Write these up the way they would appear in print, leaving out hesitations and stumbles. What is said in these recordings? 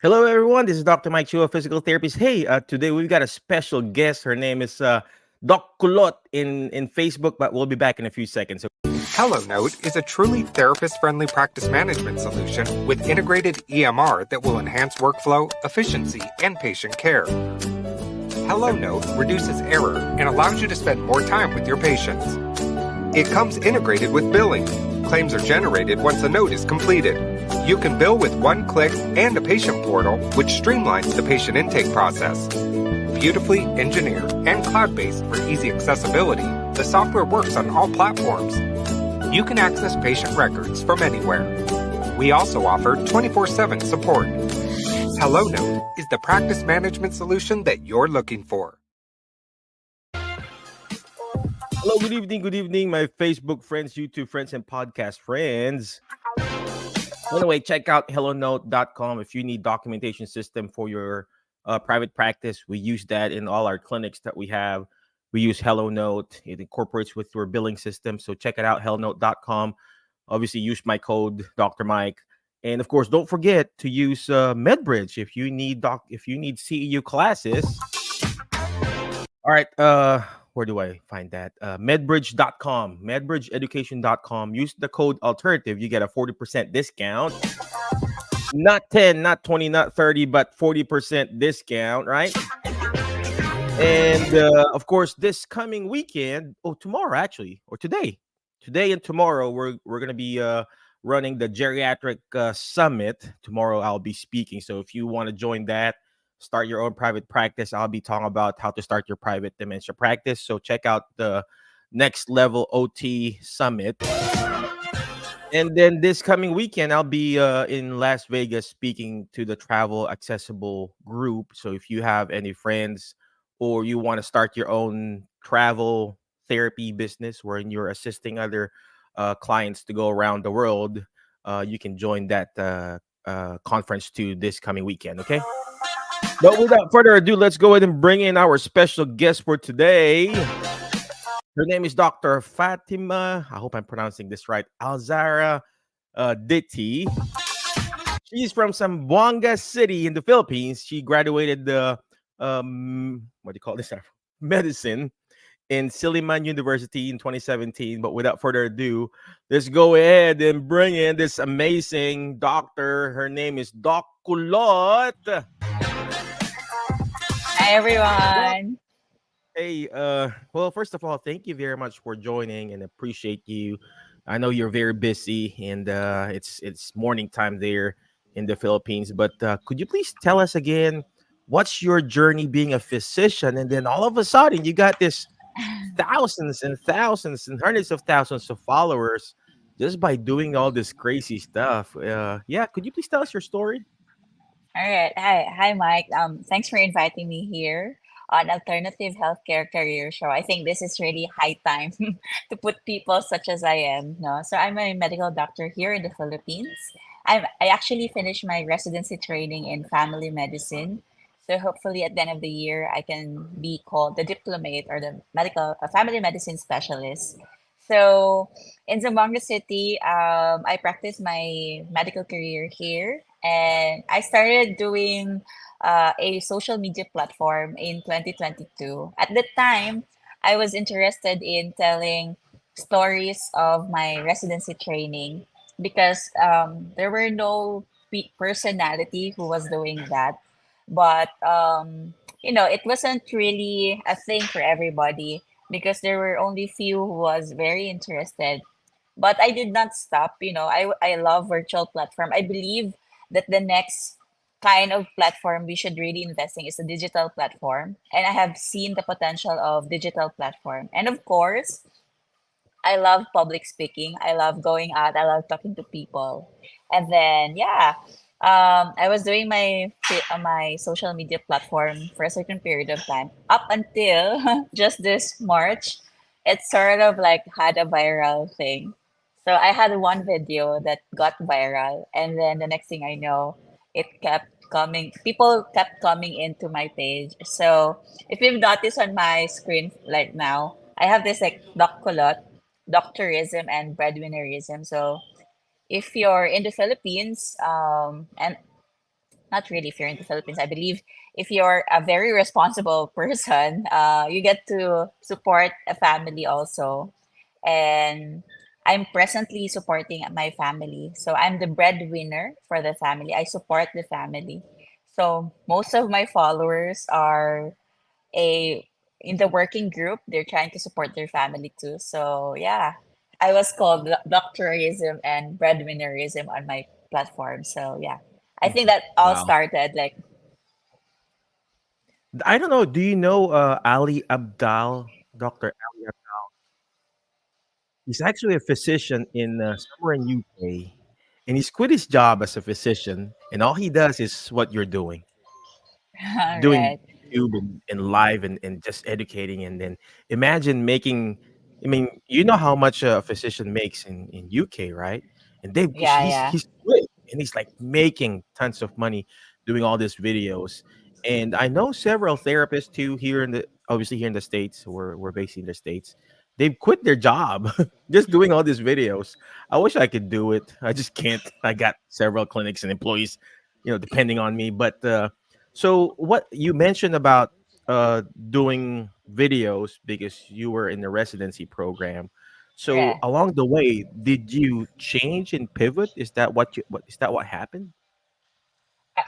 Hello, everyone. This is Dr. Mike Chua, physical therapist. Hey, today we've got a special guest. Her name is Doc Kulot in Facebook, but we'll be back in a few seconds. HelloNote is a truly therapist-friendly practice management solution with integrated EMR that will enhance workflow, efficiency, and patient care. HelloNote reduces error and allows you to spend more time with your patients. It comes integrated with billing. Claims are generated once a note is completed. You can bill with one click and a patient portal, which streamlines the patient intake process. Beautifully engineered and cloud-based for easy accessibility, the software works on all platforms. You can access patient records from anywhere. We also offer 24/7 support. HelloNote is the practice management solution that you're looking for. Hello, good evening, my Facebook friends, YouTube friends, and podcast friends. Anyway, check out hellonote.com if you need documentation system for your private practice. We use that in all our clinics that we have. We use HelloNote. It incorporates with your billing system. So check it out, hellonote.com. Obviously, use my code, Dr. Mike. And of course, don't forget to use MedBridge if you need CEU classes. All right, where do I find that? Medbridge.com, medbridgeeducation.com. Use the code alternative. You get a 40% discount. Not 10, not 20, not 30, but 40% discount, right? And of course, this coming weekend, tomorrow actually, or today and tomorrow, we're gonna be running the geriatric summit. Tomorrow, I'll be speaking. So if you want to join that, start your own private practice, I'll be talking about how to start your private dementia practice. So check out the Next Level OT Summit. And then this coming weekend, I'll be in Las Vegas speaking to the Travel Accessible group. So if you have any friends or you want to start your own travel therapy business wherein you're assisting other clients to go around the world, you can join that conference too this coming weekend. Okay. But without further ado, let's go ahead and bring in our special guest for today. Her name is Dr. Fatima. I hope I'm pronouncing this right. Alzara Ditti. She's from Zamboanga City in the Philippines. She graduated the what do you call this? Medicine in Silliman University in 2017. But without further ado, let's go ahead and bring in this amazing doctor. Her name is Doc Kulot. Hi, everyone. Hey, well, first of all, thank you very much for joining and appreciate you. I know you're very busy and it's morning time there in the Philippines, but could you please tell us again what's your journey being a physician? And then all of a sudden you got this thousands and thousands and hundreds of thousands of followers just by doing all this crazy stuff. Yeah, could you please tell us your story? All right. Hi, Mike. Thanks for inviting me here on Alternative Healthcare Career Show. I think this is really high time to put people such as I am. No, so I'm a medical doctor here in the Philippines. I actually finished my residency training in family medicine. So hopefully at the end of the year, I can be called the diplomate or the medical family medicine specialist. So in Zamboanga City, I practiced my medical career here, and I started doing a social media platform in 2022. At the time, I was interested in telling stories of my residency training because there were no personality who was doing that. But it wasn't really a thing for everybody because there were only few who was very interested. But I did not stop. I love virtual platform. I believe that the next kind of platform we should really invest in is a digital platform. And I have seen the potential of digital platform. And of course, I love public speaking. I love going out. I love talking to people. And then, yeah, I was doing my social media platform for a certain period of time up until just this March. It sort of like had a viral thing. So I had one video that got viral, and then the next thing I know, it kept coming. People kept coming into my page. So if you've noticed on my screen like now, I have this like Doc Kulot, doctorism and breadwinnerism. So if you're in the Philippines, and not really if you're in the Philippines. I believe if you're a very responsible person, you get to support a family also. And I'm presently supporting my family. So I'm the breadwinner for the family. I support the family. So most of my followers are a in the working group. They're trying to support their family too. So yeah, I was called doctorism and breadwinnerism on my platform. So yeah, I think Mhm. that all Wow. started like I don't know. Do you know Ali Abdal, Dr. Ali Abdal? He's actually a physician in somewhere in UK, and he's quit his job as a physician, and all he does is what you're doing. Doing right. YouTube and live and just educating, and then imagine making. I mean, you know how much a physician makes in UK, right? And they Yeah, yeah, he's great, and he's like making tons of money doing all these videos. And I know several therapists too here in the obviously here in the states. We're based in the states. They've quit their job just doing all these videos. I wish I could do it. I just can't. I got several clinics and employees, depending on me. But so what you mentioned about doing videos because you were in the residency program. So right. along the way, did you change and pivot? Is that what is that what happened?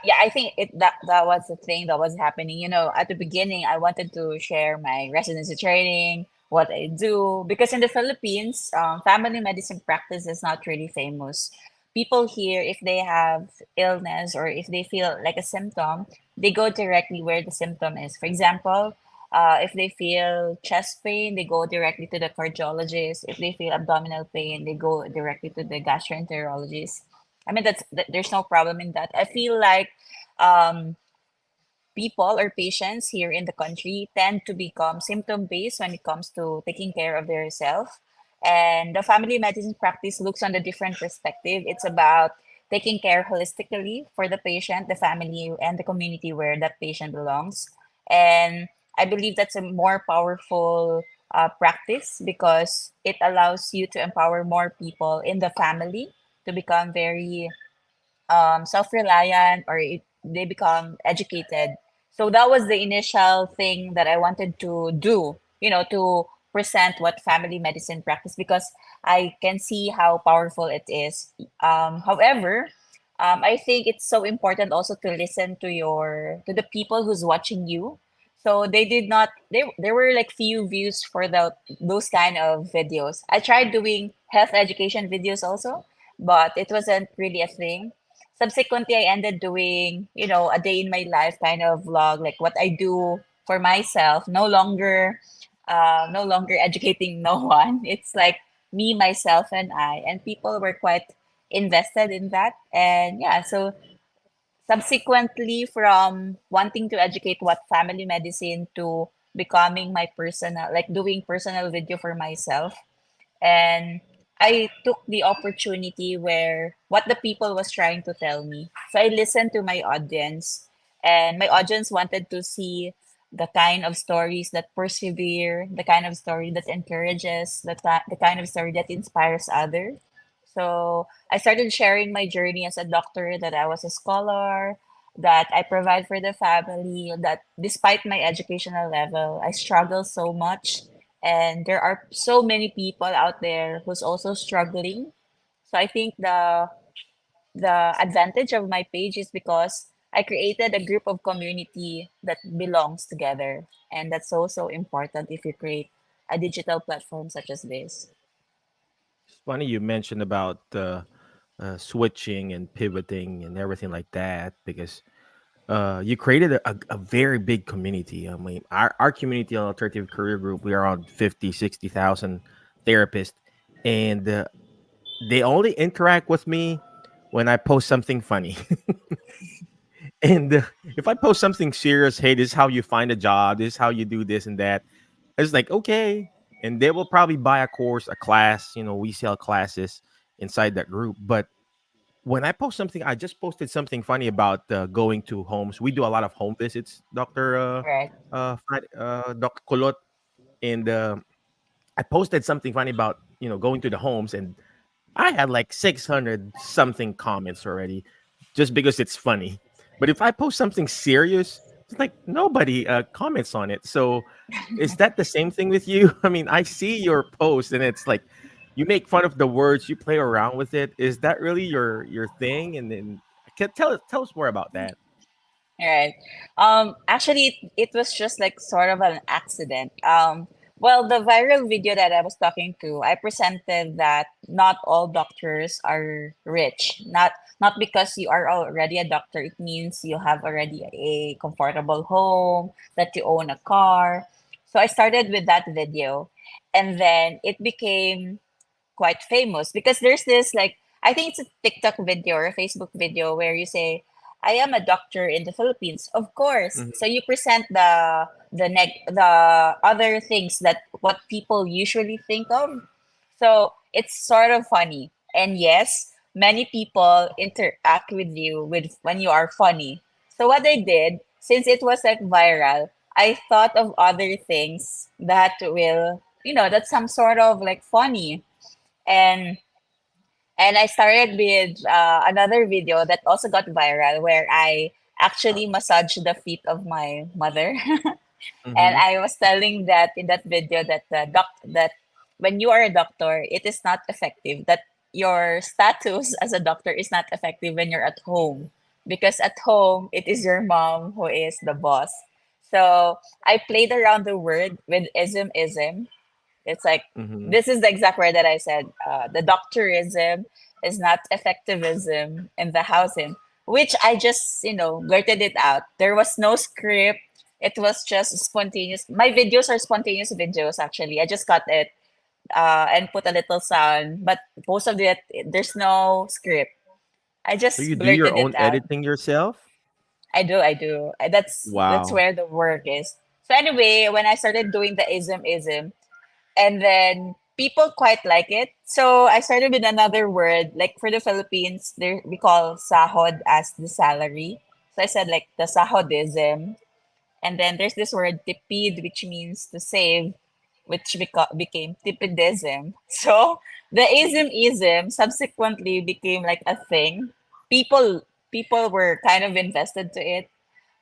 Yeah, I think that was the thing that was happening. You know, at the beginning, I wanted to share my residency training, what I do, because in the Philippines, family medicine practice is not really famous. People here, if they have illness or if they feel like a symptom, they go directly where the symptom is. For example, if they feel chest pain, they go directly to the cardiologist. If they feel abdominal pain, they go directly to the gastroenterologist. I mean, there's no problem in that. I feel like um, people or patients here in the country tend to become symptom based when it comes to taking care of their self. And the family medicine practice looks on a different perspective. It's about taking care holistically for the patient, the family, and the community where that patient belongs. And I believe that's a more powerful practice because it allows you to empower more people in the family to become very self-reliant or they become educated. So that was the initial thing that I wanted to do, to present what family medicine practice because I can see how powerful it is. However, I think it's so important also to listen to the people who's watching you. So they did not there were like few views for those kind of videos. I tried doing health education videos also, but it wasn't really a thing. Subsequently, I ended doing, a day in my life kind of vlog, like what I do for myself. No longer educating no one. It's like me, myself, and I. And people were quite invested in that. And yeah, so subsequently, from wanting to educate what family medicine to becoming my personal, like doing personal video for myself, and I took the opportunity where what the people was trying to tell me. So I listened to my audience, and my audience wanted to see the kind of stories that persevere, the kind of story that encourages, the kind of story that inspires others. So I started sharing my journey as a doctor, that I was a scholar, that I provide for the family, that despite my educational level, I struggle so much, and there are so many people out there who's also struggling. So I think the advantage of my page is because I created a group of community that belongs together, and that's also important if you create a digital platform such as this. It's funny you mentioned about switching and pivoting and everything like that because you created a very big community. I mean, our community on Alternative Career Group, we are on 50, 60,000 therapists, and they only interact with me when I post something funny. And if I post something serious, hey, this is how you find a job, this is how you do this and that, it's like, okay. And they will probably buy a course, a class, we sell classes inside that group. But when I post something, I just posted something funny about going to homes. We do a lot of home visits, Right. Dr. Kulot. And I posted something funny about, going to the homes. And I had like 600 something comments already just because it's funny. But if I post something serious, it's like nobody comments on it. So is that the same thing with you? I mean, I see your post and it's like you make fun of the words, you play around with it. Is that really your thing? And then tell us more about that. Right. Actually, it was just like sort of an accident. Well, the viral video that I was talking to, I presented that not all doctors are rich. Not because you are already a doctor, it means you have already a comfortable home, that you own a car. So I started with that video, and then it became quite famous because there's this like I think it's a TikTok video or a Facebook video where you say, "I am a doctor in the Philippines." Of course. Mhm. So you present the other things that what people usually think of. So it's sort of funny. And yes, many people interact with you with when you are funny. So what I did, since it was like viral, I thought of other things that will, that's some sort of like funny, and I started with another video that also got viral where I actually massaged the feet of my mother. And Mhm. I was telling that in that video that that when you are a doctor, it is not effective. That your status as a doctor is not effective when you're at home, because at home it is your mom who is the boss. So I played around the word with ism. It's like Mhm. this is the exact word that I said. The doctorism is not effectivism in the housing, which I just blurted it out. There was no script. It was just spontaneous. My videos are spontaneous videos. Actually, I just cut it and put a little sound, but most of it there's no script. I So just you do your blurted it own out. editing yourself? I do. That's Wow. where the work is. So anyway, when I started doing the ism, and then people quite like it. So I started with another word. Like for the Philippines, there we call sahod as the salary. So I said like the sahodism. And then there's this word tipid, which means to save, which became tipidism. So the ism subsequently became like a thing. People people were kind of invested to it.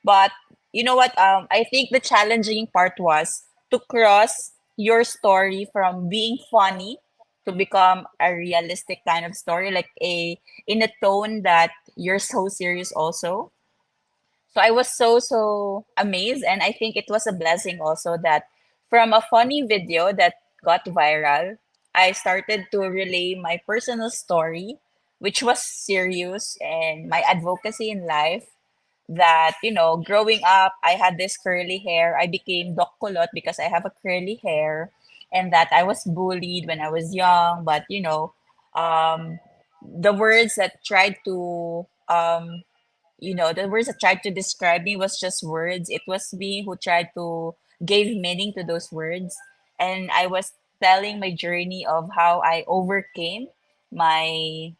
But you know what? I think the challenging part was to cross your story from being funny to become a realistic kind of story, like a in a tone that you're so serious also. So I was so amazed, and I think it was a blessing also that from a funny video that got viral, I started to relay my personal story, which was serious, and my advocacy in life, that growing up I had this curly hair. I became Doc Kulot because I have a curly hair, and that I was bullied when I was young. But um, the words that tried to the words that tried to describe me was just words. It was me who tried to give meaning to those words. And I was telling my journey of how I overcame my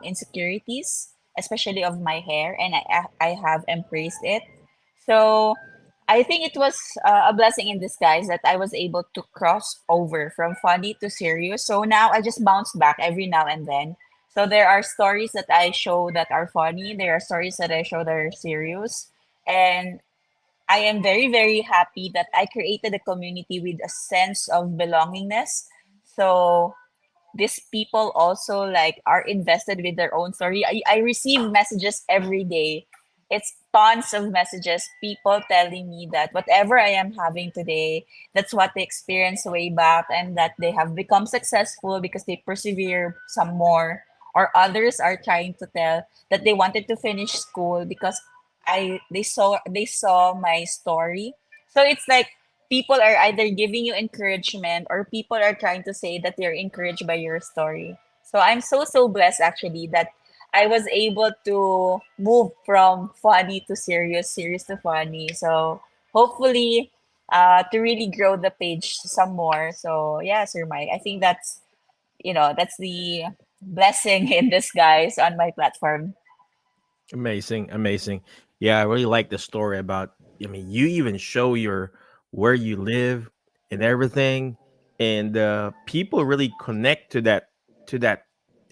insecurities, especially of my hair, and I have embraced it. So I think it was a blessing in disguise that I was able to cross over from funny to serious. So now I just bounce back every now and then. So there are stories that I show that are funny. There are stories that I show that are serious. And I am very, very happy that I created a community with a sense of belongingness. So these people also like are invested with their own story. I receive messages every day. It's tons of messages, people telling me that whatever I am having today, that's what they experienced way back, and that they have become successful because they persevere some more. Or others are trying to tell that they wanted to finish school because they saw my story. So it's like people are either giving you encouragement or people are trying to say that they're encouraged by your story. So I'm so blessed actually that I was able to move from funny to serious, serious to funny. So hopefully to really grow the page some more. So yeah, Sir Mike, I think that's the blessing in disguise on my platform. Amazing, amazing. Yeah, I really like the story about. I mean, you even show your where you live and everything, and people really connect to that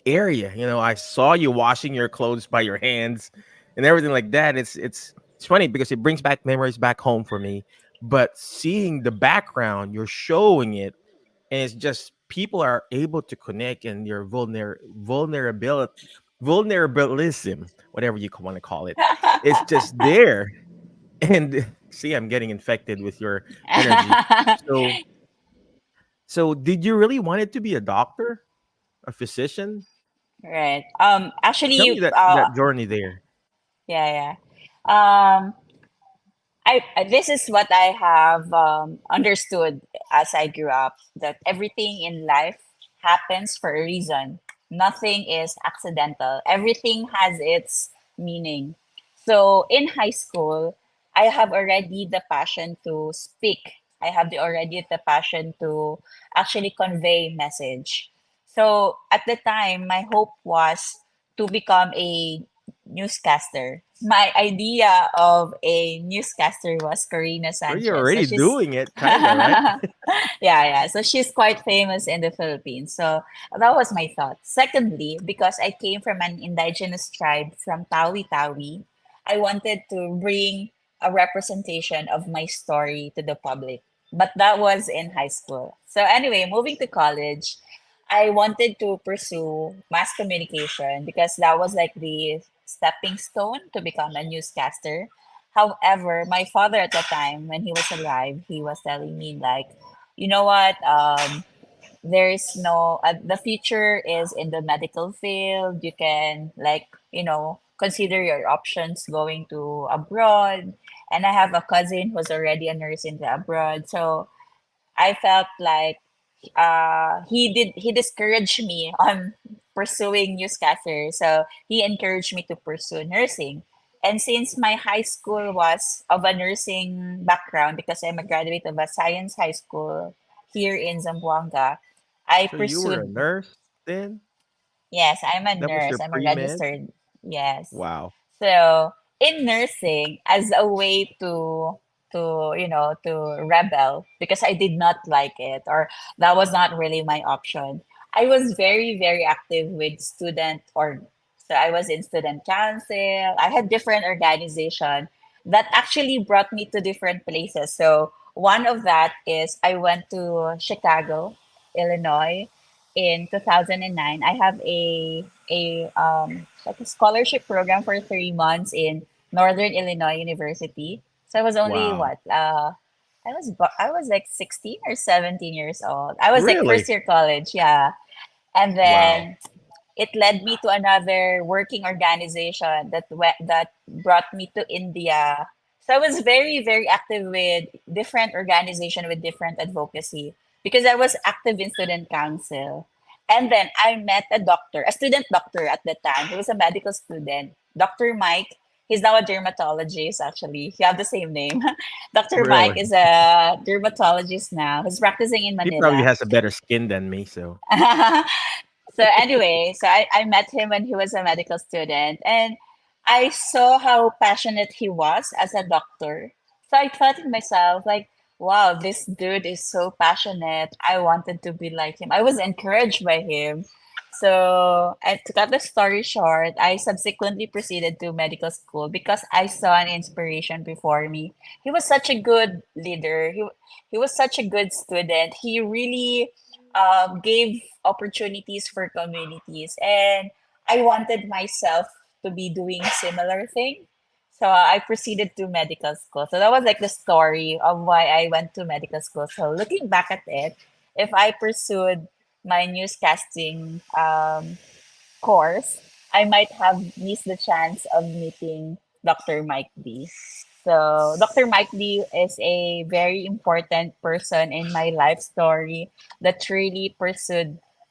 area. You know, I saw you washing your clothes by your hands. and everything like that. It's funny because it brings back memories back home for me. But seeing the background, you're showing it, and it's just people are able to connect, and your vulnerabilism, whatever you want to call it, it's just there. And see, I'm getting infected with your energy. So, did you really want it to be a doctor, a physician? Right. Tell me Actually, that journey there. yeah, yeah. This is what I have understood as I grew up, that everything in life happens for a reason. Nothing is accidental. Everything has its meaning. So in high school, I have already the passion to speak. I have already the passion to actually convey message. So at the time, my hope was to become a newscaster. My idea of a newscaster was Corina So you're Sanchez. So already she's doing it, kind of, right? yeah. So she's quite famous in the Philippines. So that was my thought. Secondly, because I came from an indigenous tribe from Tawi Tawi, I wanted to bring a representation of my story to the public. But that was in high school. So anyway, moving to college, I wanted to pursue mass communication because that was like the stepping stone to become a newscaster. However, my father at the time, when he was alive, he was telling me like, you know what, there is no, the future is in the medical field. You can like, consider your options going to abroad. And I have a cousin who's already a nurse in the abroad. So I felt like he discouraged me on pursuing newscaster. So he encouraged me to pursue nursing. And since my high school was of a nursing background, because I'm a graduate of a science high school here in Zamboanga, I So you were a pursued. nurse then? Yes, I'm a That was nurse. your I'm a pre-med? registered. Yes. Wow. So in nursing, as a way to rebel because I did not like it, or that was not really my option. I was very, very active with so I was in student council. I had different organization that actually brought me to different places. So one of that is I went to Chicago, Illinois in 2009. I have a like a scholarship program for 3 months in Northern Illinois University. So I was only Wow. what I was like 16 or 17 years old. I was like Really? first year college, yeah. And Wow. then it led me to another working organization that brought me to India. So I was very, very active with different organization with different advocacy because I was active in student council. And then I met a doctor, a student doctor at the time. He was a medical student, Dr. Mike. He's now a dermatologist, actually. You have the same name. Dr. Mike Really? is a dermatologist now. He's practicing in He probably Manila. has a better skin than me, so So anyway, I met him when he was a medical student, and I saw how passionate he was as a doctor. So I thought to myself, like, wow, this dude is so passionate. I wanted to be like him. I was encouraged by him. So, to cut the story short, I subsequently proceeded to medical school because I saw an inspiration before me. He was such a good leader. He was such a good student. He really gave opportunities for communities, and I wanted myself to be doing similar thing. So I proceeded to medical school. So that was like the story of why I went to medical school. So looking back at it, if I pursued my newscasting course, I might have missed the chance of meeting Dr. Mike D. So Dr. Mike D is a very important person in my life story that really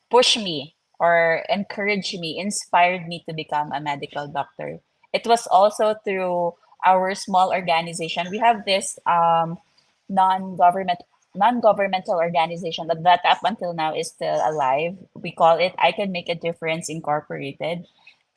pushed me or encouraged me, inspired me to become a medical doctor. It was also through our small organization. We have this non-government non-governmental organization that up until now is still alive. We call it I Can Make a Difference Incorporated.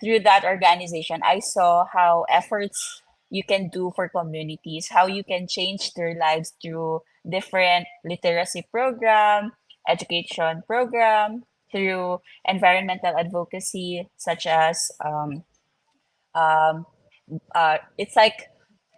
Through that organization, I saw how efforts you can do for communities, how you can change their lives through different literacy program, education program, through environmental advocacy such as It's like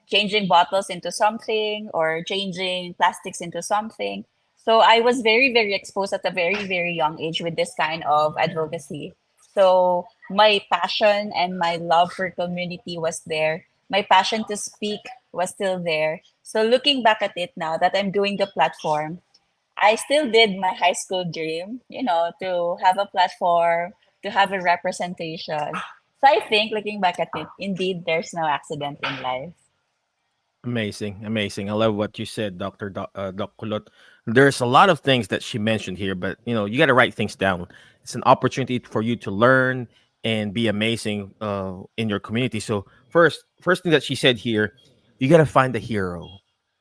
changing bottles into something or changing plastics into something. So I was very, very exposed at a very, very young age with this kind of advocacy. So my passion and my love for community was there. My passion to speak was still there. So looking back at it now that I'm doing the platform, I still did my high school dream, to have a platform, to have a representation. So I think looking back at it, indeed, there's no accident in life. Amazing, amazing. I love what you said, Doc Kulot. There's a lot of things that she mentioned here, but you got to write things down. It's an opportunity for you to learn and be amazing in your community. So first thing that she said here, you got to find a hero.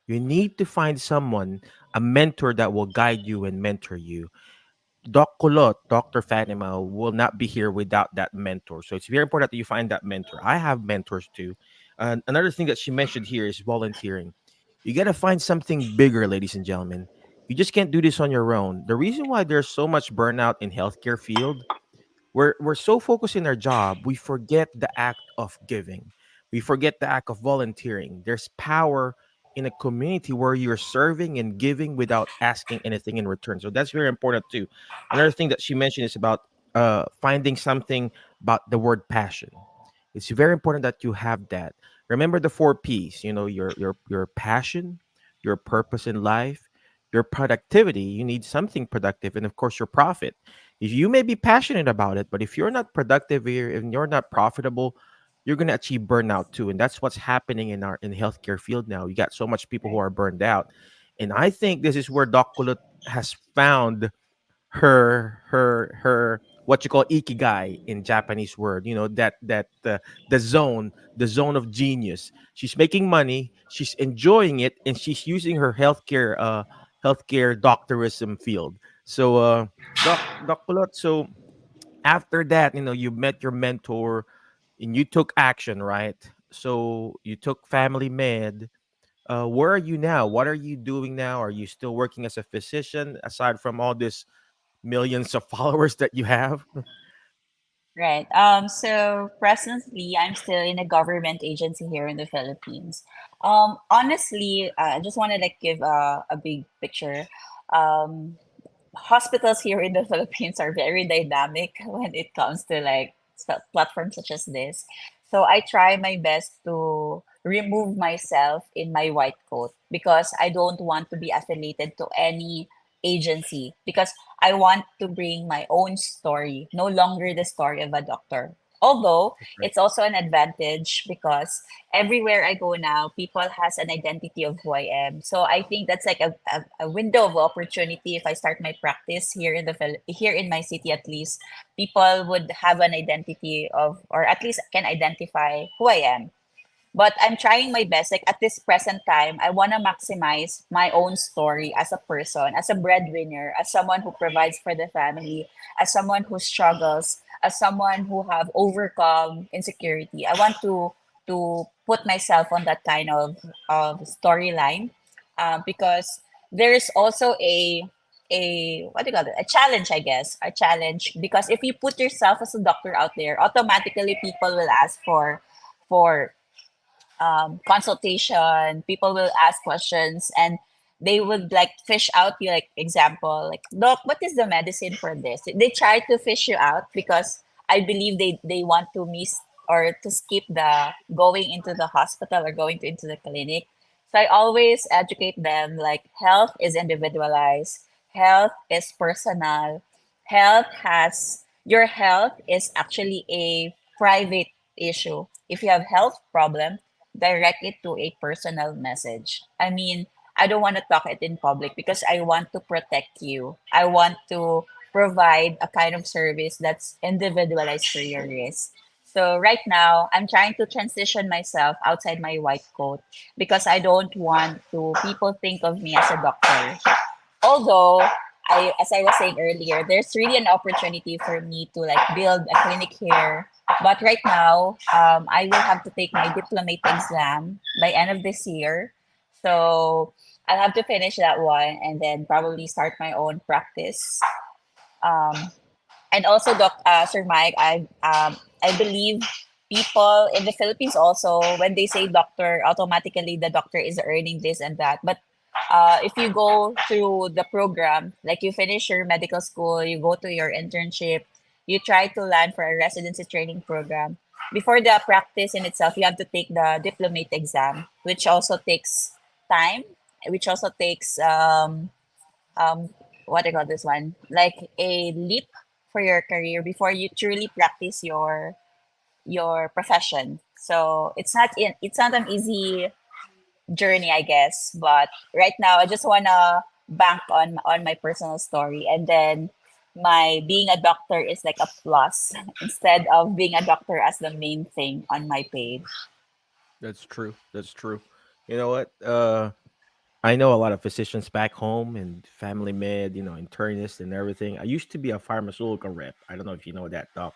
You need to find someone, a mentor that will guide you and mentor you. Doc Kulot, Dr. Fatima will not be here without that mentor. So it's very important that you find that mentor. I have mentors too. Another thing that she mentioned here is volunteering. You got to find something bigger, ladies and gentlemen. You just can't do this on your own. The reason why there's so much burnout in healthcare field, we're so focused in our job, we forget the act of giving. We forget the act of volunteering. There's power in a community where you're serving and giving without asking anything in return. So that's very important too. Another thing that she mentioned is about finding something about the word passion. It's very important that you have that. Remember the four P's. Your passion, your purpose in life, your productivity. You need something productive, and of course, your profit. If you may be passionate about it, but if you're not productive here and you're not profitable, you're gonna achieve burnout too. And that's what's happening in the healthcare field now. You got so much people who Right. are burned out. And I think this is where Doc Kulut has found her what you call ikigai in Japanese word. The zone of genius. She's making money, she's enjoying it, and she's using her healthcare doctorism field. So Doc Kulot, so after that, you met your mentor and you took action, right? So you took family med. Where are you now? What are you doing now? Are you still working as a physician aside from all this millions of followers that you have? Right. So presently, I'm still in a government agency here in the Philippines. Honestly, I just want to like give a big picture. Um, Hospitals here in the Philippines are very dynamic when it comes to like platforms such as this. So I try my best to remove myself in my white coat because I don't want to be affiliated to any agency because I want to bring my own story, no longer the story of a doctor. Although That's right. it's also an advantage because everywhere I go now, people has an identity of who I am. So I think that's like a window of opportunity if I start my practice here in here in my city at least, people would have an identity of or at least can identify who I am. But I'm trying my best. Like at this present time, I want to maximize my own story as a person, as a breadwinner, as someone who provides for the family, as someone who struggles, as someone who have overcome insecurity. I want to put myself on that kind of storyline, because there's also a what do you call it? A challenge, I guess, a challenge because if you put yourself as a doctor out there, automatically people will ask for consultation. People will ask questions and they would like fish out you, like example, like, doc, what is the medicine for this? They try to fish you out because I believe they want to miss or to skip the going into the hospital or going to into the clinic. So I always educate them like health is individualized, health is personal, your health is actually a private issue. If you have health problem, direct it to a personal message. I mean, I don't want to talk it in public because I want to protect you. I want to provide a kind of service that's individualized for your risk. So right now, I'm trying to transition myself outside my white coat because I don't want to people think of me as a doctor. Although as I was saying earlier, there's really an opportunity for me to like build a clinic here. But right now, I will have to take my diplomate exam by end of this year. So I'll have to finish that one and then probably start my own practice. Um, and also, Sir Mike, I believe people in the Philippines also, when they say doctor, automatically the doctor is earning this and that. But if you go through the program, like you finish your medical school, you go to your internship, you try to land for a residency training program. Before the practice in itself, you have to take the diplomate exam, which also takes time, which also takes um what do you call this one? Like a leap for your career before you truly practice your profession. So it's not an easy journey, I guess. But right now, I just wanna bank on my personal story, and then my being a doctor is like a plus instead of being a doctor as the main thing on my page. That's true. That's true. You know what? I know a lot of physicians back home and family med, internists and everything. I used to be a pharmaceutical rep. I don't know if you know that, doc.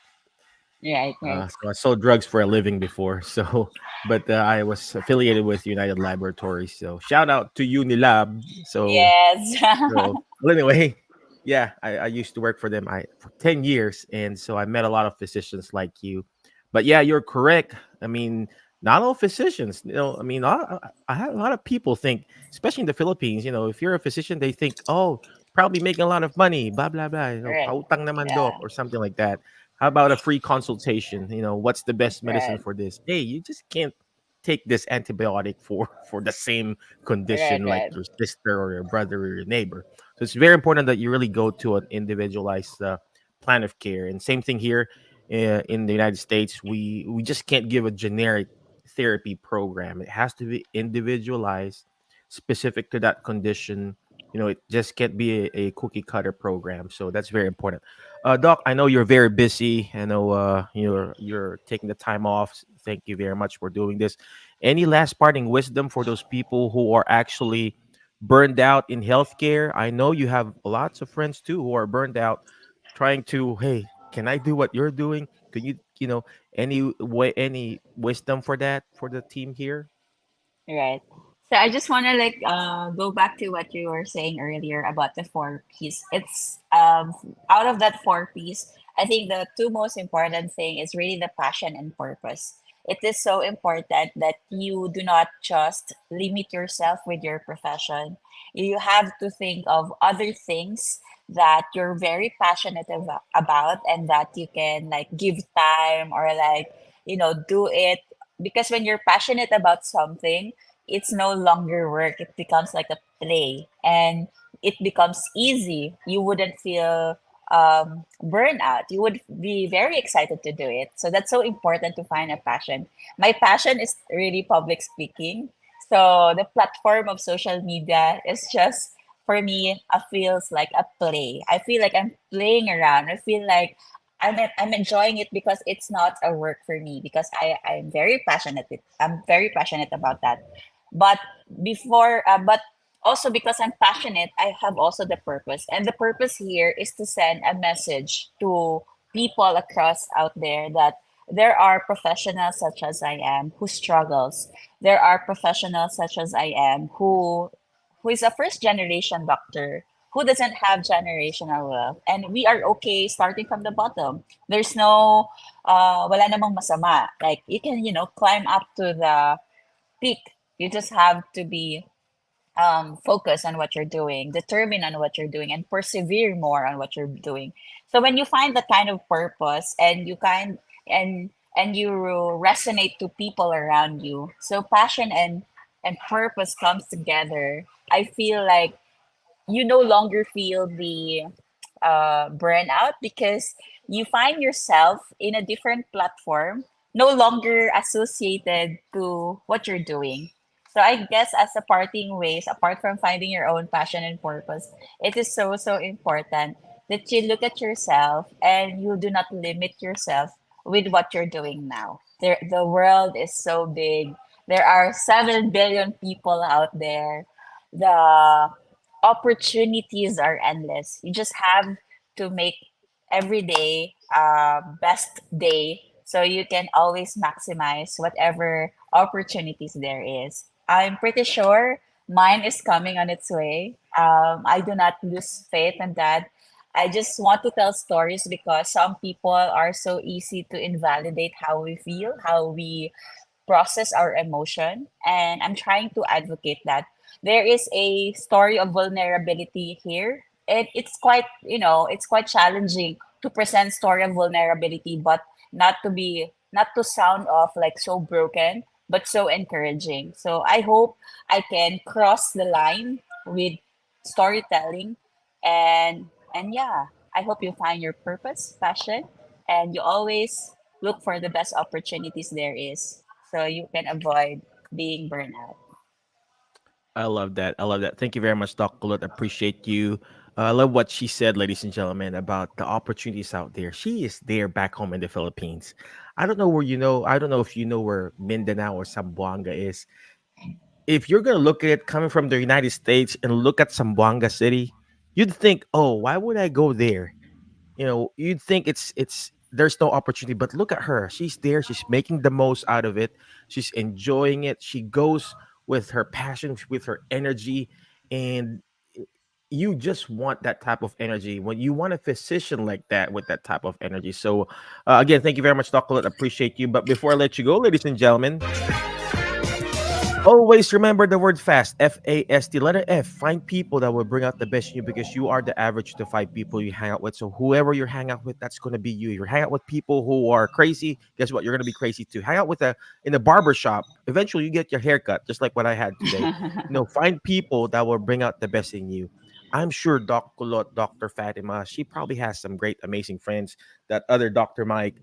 Right, right. So I sold drugs for a living before. So, but I was affiliated with United Laboratories. So shout out to Unilab. So, Yes. well, anyway, yeah, I used to work for them. For 10 years, and so I met a lot of physicians like you. But yeah, you're correct. I mean, not all physicians. I mean, I have a lot of people think, especially in the Philippines. If you're a physician, they think, oh, probably making a lot of money. Blah blah blah. Right. Pautang naman doc Yeah. or something like that. How about a free consultation? What's the best medicine Right. for this? Hey, you just can't take this antibiotic for the same Right. condition like Right. your sister or your brother or your neighbor. So it's very important that you really go to an individualized plan of care. And same thing here in the United States. We just can't give a generic therapy program. It has to be individualized, specific to that condition. It just can't be a cookie cutter program. So that's very important. Doc, I know you're very busy. I know you're taking the time off. Thank you very much for doing this. Any last parting wisdom for those people who are actually burned out in healthcare? I know you have lots of friends too who are burned out, trying to, hey, can I do what you're doing? Can any way, any wisdom for that for the team here? Right. So I just want to like go back to what you were saying earlier about the four piece. It's out of that four piece, I think the two most important thing is really the passion and purpose. It is so important that you do not just limit yourself with your profession. You have to think of other things that you're very passionate about and that you can like give time or like do it, because when you're passionate about something, it's no longer work. It becomes like a play and it becomes easy. You wouldn't feel burnout. You would be very excited to do it. So that's so important to find a passion. My passion is really public speaking. So the platform of social media is just for me, feels like a play. I feel like I'm playing around. I feel like I'm enjoying it because it's not a work for me because I'm very passionate. I'm very passionate about that. But but also because I'm passionate, I have also the purpose. And the purpose here is to send a message to people across out there that there are professionals such as I am who struggles. There are professionals such as I am who is a first generation doctor who doesn't have generational wealth, and we are okay starting from the bottom. There's no wala namang masama, like you can climb up to the peak. You just have to be focus on what you're doing, determine on what you're doing, and persevere more on what you're doing. So when you find that kind of purpose and and you resonate to people around you, so passion and purpose comes together. I feel like you no longer feel the burnout because you find yourself in a different platform, no longer associated to what you're doing. So I guess as a parting ways, apart from finding your own passion and purpose, it is so so important that you look at yourself and you do not limit yourself with what you're doing now. The world is so big. There are 7 billion people out there. The opportunities are endless. You just have to make every day best day so you can always maximize whatever opportunities there is. I'm pretty sure mine is coming on its way. I do not lose faith in that. I just want to tell stories because some people are so easy to invalidate how we feel, how we process our emotion, and I'm trying to advocate that there is a story of vulnerability here. It's quite, it's quite challenging to present story of vulnerability, but not to sound off like so broken, but so encouraging. So I hope I can cross the line with storytelling, and yeah, I hope you find your purpose, passion, and you always look for the best opportunities there is so you can avoid being burnt out. I love that. I love that. Thank you very much, Doc Kulot. Appreciate you. I love what she said, ladies and gentlemen, about the opportunities out there. She is there back home in the Philippines. I don't know where you know. I don't know if you know where Mindanao or Zamboanga is. If you're gonna look at it coming from the United States and look at Zamboanga City, you'd think, "Oh, why would I go there?" You'd think it's there's no opportunity, but look at her. She's there. She's making the most out of it. She's enjoying it. She goes with her passion, with her energy, and you just want that type of energy when you want a physician like that with that type of energy. So again, thank you very much, Dr. Appreciate you. But before I let you go, ladies and gentlemen, always remember the word fast, FAST, letter F. Find people that will bring out the best in you because you are the average to five people you hang out with. So whoever you're hanging out with, that's going to be you. You're hanging out with people who are crazy. Guess what? You're going to be crazy too. Hang out with in a barber shop. Eventually, you get your haircut, just like what I had today. Find people that will bring out the best in you. I'm sure Doc Kulot, Dr. Fatima, she probably has some great, amazing friends. That other Dr. Mike,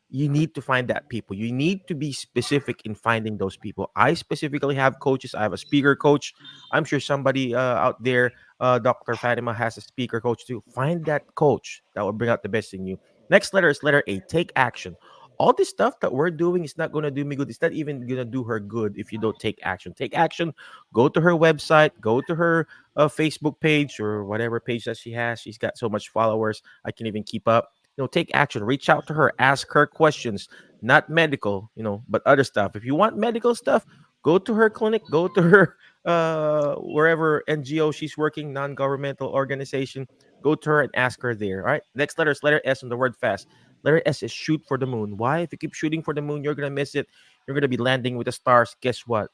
you need to find that people. You need to be specific in finding those people. I specifically have coaches. I have a speaker coach. I'm sure somebody out there, Dr. Fatima, has a speaker coach too. Find that coach that will bring out the best in you. Next letter is letter A. Take action. All this stuff that we're doing is not going to do me good. It's not even going to do her good if you don't take action. Take action. Go to her website. Go to her Facebook page or whatever page that she has. She's got so much followers. I can even keep up. Take action. Reach out to her. Ask her questions, not medical, but other stuff. If you want medical stuff, go to her clinic. Go to her wherever NGO she's working, non-governmental organization. Go to her and ask her there. All right. Next letter is letter S on the word fast. Letter S is shoot for the moon. Why? If you keep shooting for the moon, you're gonna miss it. You're gonna be landing with the stars. Guess what?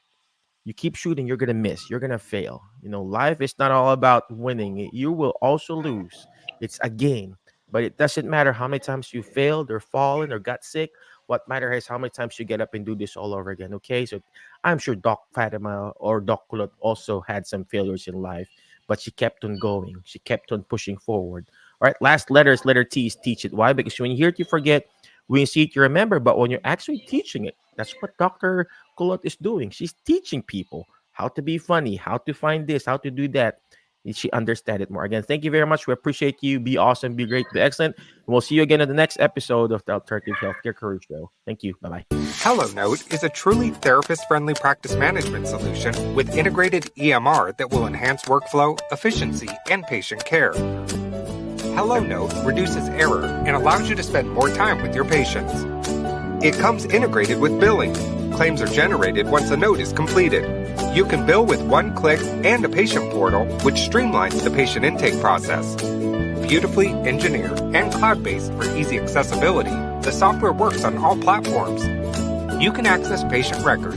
You keep shooting, you're gonna miss. You're gonna fail. Life is not all about winning. You will also lose. It's a game, but it doesn't matter how many times you failed or fallen or got sick. What matters is how many times you get up and do this all over again. Okay, so I'm sure Doc Fatima or Doc Kulot also had some failures in life, but she kept on going. She kept on pushing forward. All right, last letter is letter T is teach it. Why? Because when you hear it, you forget. When you see it, you remember. But when you're actually teaching it, that's what Dr. Kulot is doing. She's teaching people how to be funny, how to find this, how to do that. She understand it more. Again, thank you very much. We appreciate you. Be awesome, be great, be excellent. And we'll see you again in the next episode of the Alternative Healthcare Career Show. Thank you. Bye-bye. HelloNote is a truly therapist-friendly practice management solution with integrated EMR that will enhance workflow, efficiency, and patient care. HelloNote reduces error and allows you to spend more time with your patients. It comes integrated with billing. Claims are generated once a note is completed. You can bill with one click and a patient portal, which streamlines the patient intake process. Beautifully engineered and cloud-based for easy accessibility, the software works on all platforms. You can access patient records